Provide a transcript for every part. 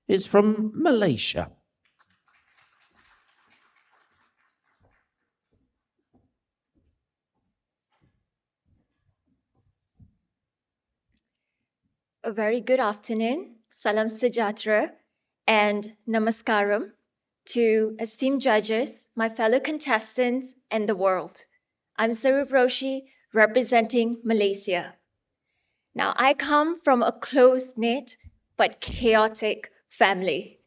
is from Malaysia. A very good afternoon, salam sejahtera, and namaskaram to esteemed judges, my fellow contestants, and the world. I'm Saroop Roshi, representing Malaysia. Now, I come from a close-knit but chaotic family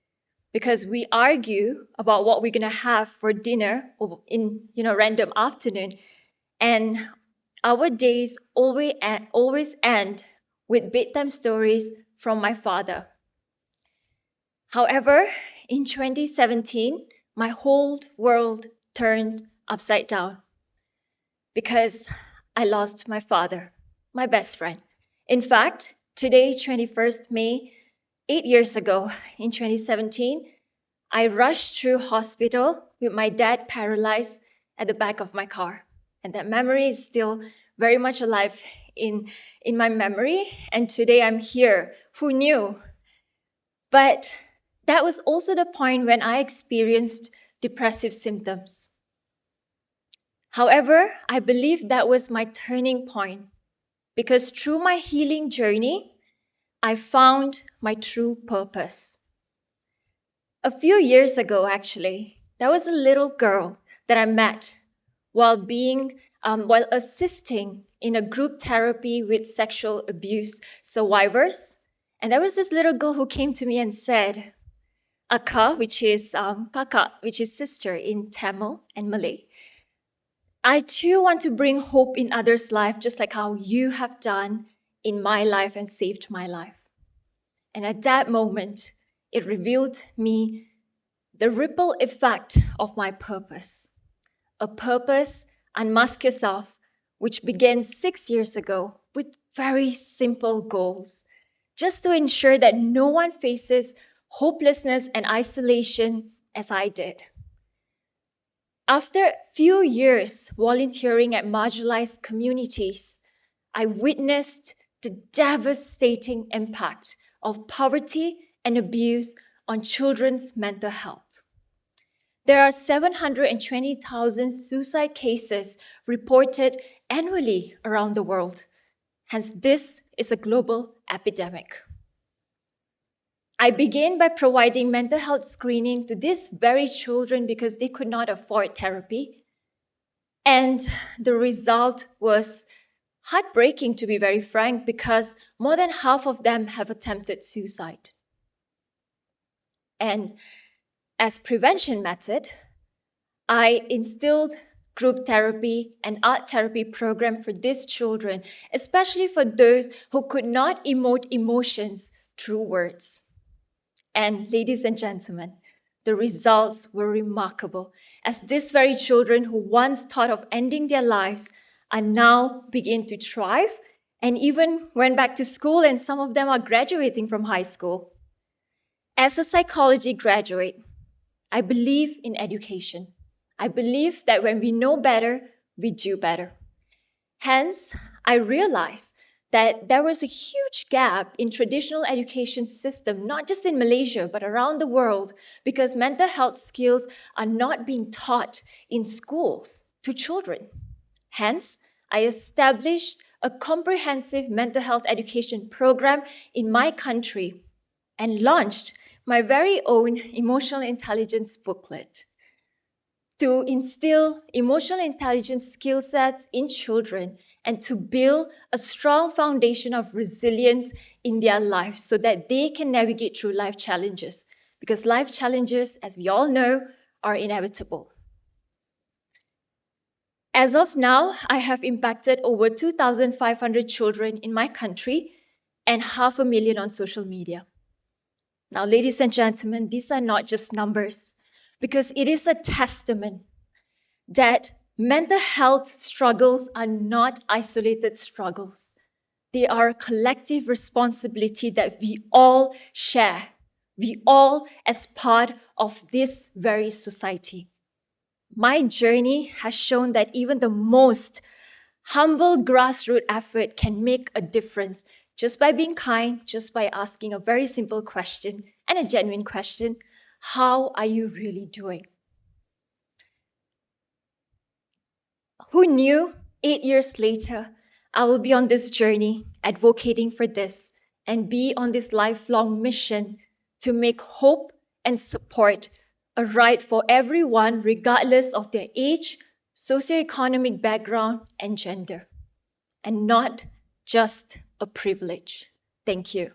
because we argue about what we're going to have for dinner in random afternoon, and our days always end with bedtime stories from my father. However, in 2017, my whole world turned upside down because I lost my father, my best friend. In fact, today, 21st May, 8 years ago, in 2017, I rushed through hospital with my dad paralyzed at the back of my car. And that memory is still very much alive in my memory. And today I'm here. Who knew? But that was also the point when I experienced depressive symptoms. However, I believe that was my turning point because through my healing journey, I found my true purpose. A few years ago, actually, there was a little girl that I met while assisting in a group therapy with sexual abuse survivors. And there was this little girl who came to me and said, Akka, which is Kakak, which is sister in Tamil and Malay. I too want to bring hope in others' life, just like how you have done in my life and saved my life. And at that moment, it revealed me the ripple effect of my purpose. A purpose, Unmask Yourself, which began 6 years ago with very simple goals, just to ensure that no one faces hopelessness and isolation as I did. After a few years volunteering at marginalized communities, I witnessed the devastating impact of poverty and abuse on children's mental health. There are 720,000 suicide cases reported annually around the world. Hence, this is a global epidemic. I began by providing mental health screening to these very children because they could not afford therapy. And the result was heartbreaking, to be very frank, because more than half of them have attempted suicide. And as prevention method, I instilled group therapy and art therapy program for these children, especially for those who could not emote emotions through words. And ladies and gentlemen, the results were remarkable, as these very children who once thought of ending their lives are now beginning to thrive and even went back to school, and some of them are graduating from high school. As a psychology graduate, I believe in education. I believe that when we know better, we do better. Hence, I realized that there was a huge gap in traditional education system, not just in Malaysia, but around the world, because mental health skills are not being taught in schools to children. Hence, I established a comprehensive mental health education program in my country and launched my very own emotional intelligence booklet to instill emotional intelligence skill sets in children and to build a strong foundation of resilience in their lives so that they can navigate through life challenges. Because life challenges, as we all know, are inevitable. As of now, I have impacted over 2,500 children in my country and 500,000 on social media. Now, ladies and gentlemen, these are not just numbers, because it is a testament that mental health struggles are not isolated struggles. They are a collective responsibility that we all share. We all as part of this very society. My journey has shown that even the most humble grassroots effort can make a difference just by being kind, just by asking a very simple question and a genuine question: how are you really doing? Who knew 8 years later I will be on this journey advocating for this and be on this lifelong mission to make hope and support a right for everyone, regardless of their age, socioeconomic background, and gender, and not just a privilege. Thank you.